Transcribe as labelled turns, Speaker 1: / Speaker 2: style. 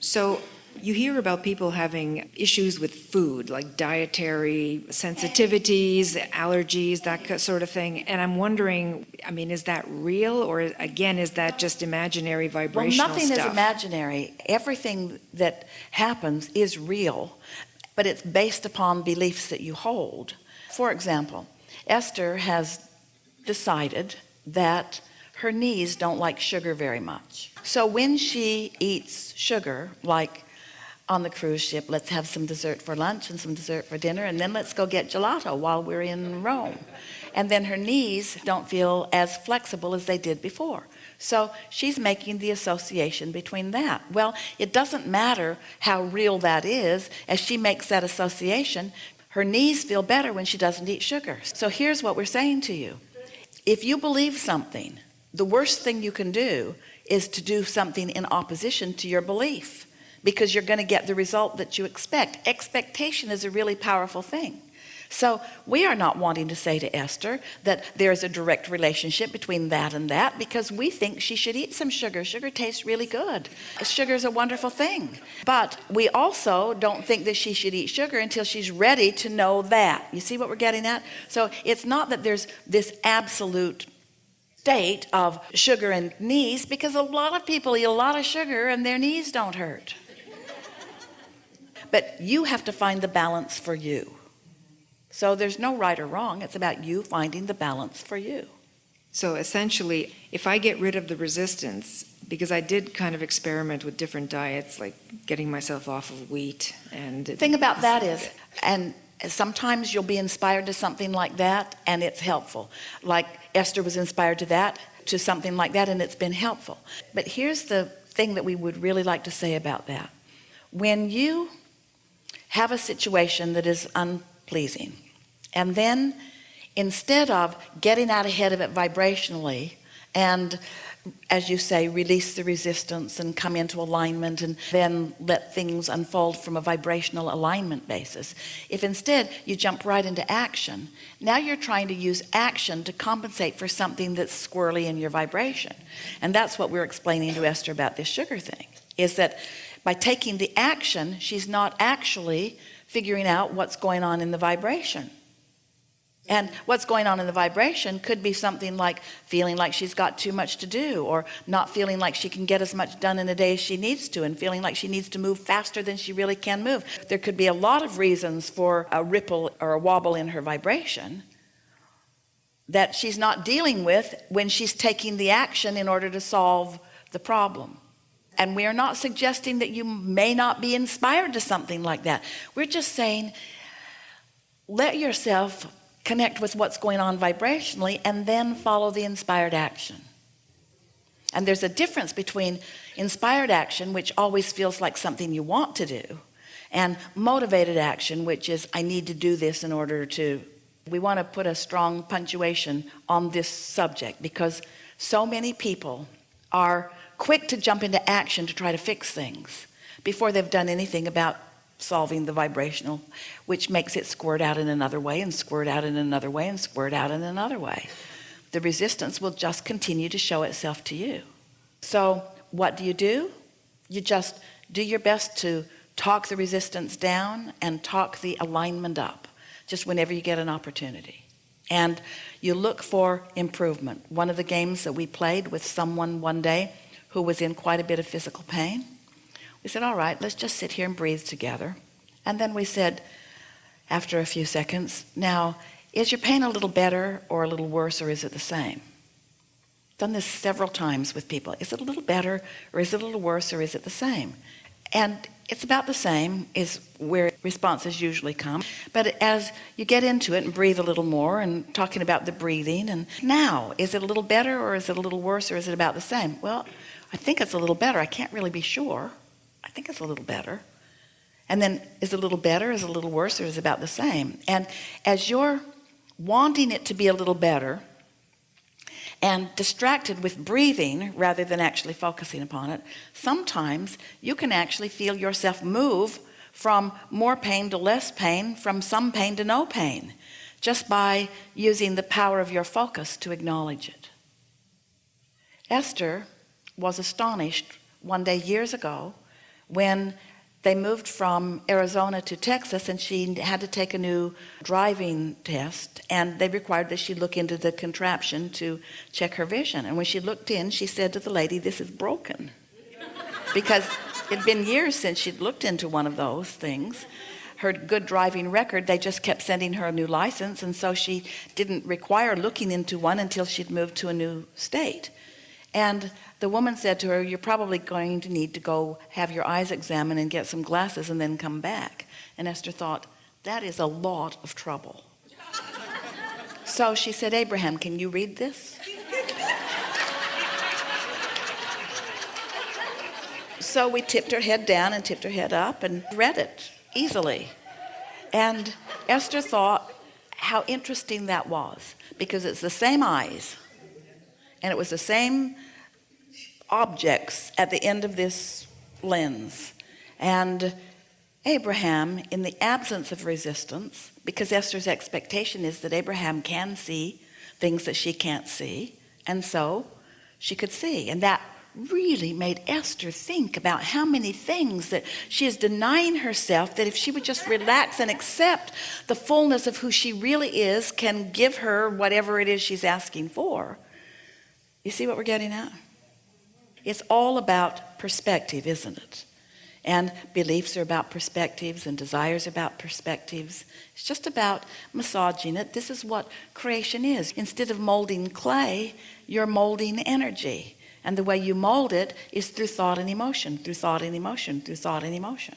Speaker 1: So you hear about people having issues with food, like dietary sensitivities, allergies, that sort of thing. And I'm wondering, I mean, is that real, or again, is that just imaginary vibrational
Speaker 2: Well, nothing
Speaker 1: stuff?
Speaker 2: is imaginary. Everything that happens is real, but it's based upon beliefs that you hold. For example, Esther has decided that her knees don't like sugar very much. So when she eats sugar, like on the cruise ship, let's have some dessert for lunch and some dessert for dinner, and then let's go get gelato while we're in Rome. And then her knees don't feel as flexible as they did before. So she's making the association between that. Well, it doesn't matter how real that is. As she makes that association, her knees feel better when she doesn't eat sugar. So here's what we're saying to you. If you believe something, the worst thing you can do is to do something in opposition to your belief, because you're going to get the result that you expect. Expectation is a really powerful thing. So we are not wanting to say to Esther that there's a direct relationship between that and that, because we think she should eat some sugar. Sugar tastes really good. Sugar is a wonderful thing. But we also don't think that she should eat sugar until she's ready to know that. You see what we're getting at? So it's not that there's this absolute state of sugar and knees, because a lot of people eat a lot of sugar and their knees don't hurt. But you have to find the balance for you. So there's no right or wrong. It's about you finding the balance for you.
Speaker 1: So essentially, if I get rid of the resistance, because I did kind of experiment with different diets, like getting myself off of wheat. And
Speaker 2: the thing about that is, and sometimes you'll be inspired to something like that and it's helpful. Like Esther was inspired to something like that, and it's been helpful. But here's the thing that we would really like to say about that. When you have a situation that is unpleasing, and then instead of getting out ahead of it vibrationally and, as you say, release the resistance and come into alignment and then let things unfold from a vibrational alignment basis, if instead you jump right into action, now you're trying to use action to compensate for something that's squirrely in your vibration. And that's what we're explaining to Esther about this sugar thing, is that by taking the action, she's not actually figuring out what's going on in the vibration. And what's going on in the vibration could be something like feeling like she's got too much to do, or not feeling like she can get as much done in a day as she needs to, and feeling like she needs to move faster than she really can move. There could be a lot of reasons for a ripple or a wobble in her vibration that she's not dealing with when she's taking the action in order to solve the problem. And we are not suggesting that you may not be inspired to something like that. We're just saying, let yourself connect with what's going on vibrationally and then follow the inspired action. And there's a difference between inspired action, which always feels like something you want to do, and motivated action, which is, I need to do this in order to. We want to put a strong punctuation on this subject, because so many people are quick to jump into action to try to fix things before they've done anything about solving the vibrational, which makes it squirt out in another way and squirt out in another way and squirt out in another way. The resistance will just continue to show itself to you. So what do? You just do your best to talk the resistance down and talk the alignment up, just whenever you get an opportunity. And you look for improvement. One of the games that we played with someone one day who was in quite a bit of physical pain, we said, all right, let's just sit here and breathe together. And then we said, after a few seconds, now, is your pain a little better or a little worse, or is it the same? Done this several times with people. Is it a little better, or is it a little worse, or is it the same? And it's about the same is where responses usually come. But as you get into it and breathe a little more and talking about the breathing, and now, is it a little better, or is it a little worse, or is it about the same? Well, I think it's a little better. I can't really be sure. I think it's a little better. And then, is it a little better, is it a little worse, or is it about the same? And as you're wanting it to be a little better and distracted with breathing rather than actually focusing upon it, sometimes you can actually feel yourself move from more pain to less pain, from some pain to no pain, just by using the power of your focus to acknowledge it. Esther was astonished one day years ago when they moved from Arizona to Texas, and she had to take a new driving test, and they required that she look into the contraption to check her vision. And when she looked in, she said to the lady, "This is broken," because it'd been years since she'd looked into one of those things. Her good driving record, they just kept sending her a new license, and so she didn't require looking into one until she'd moved to a new state. And the woman said to her, "You're probably going to need to go have your eyes examined and get some glasses and then come back." And Esther thought, that is a lot of trouble. So she said, "Abraham, can you read this?" So we tipped her head down and tipped her head up and read it easily. And Esther thought how interesting that was, because it's the same eyes, and it was the same objects at the end of this lens. And Abraham, in the absence of resistance, because Esther's expectation is that Abraham can see things that she can't see, and so she could see. And that really made Esther think about how many things that she is denying herself, that if she would just relax and accept the fullness of who she really is, can give her whatever it is she's asking for. You see what we're getting at? It's all about perspective, isn't it? And beliefs are about perspectives, and desires are about perspectives. It's just about massaging it. This is what creation is. Instead of molding clay, you're molding energy. And the way you mold it is through thought and emotion, through thought and emotion, through thought and emotion.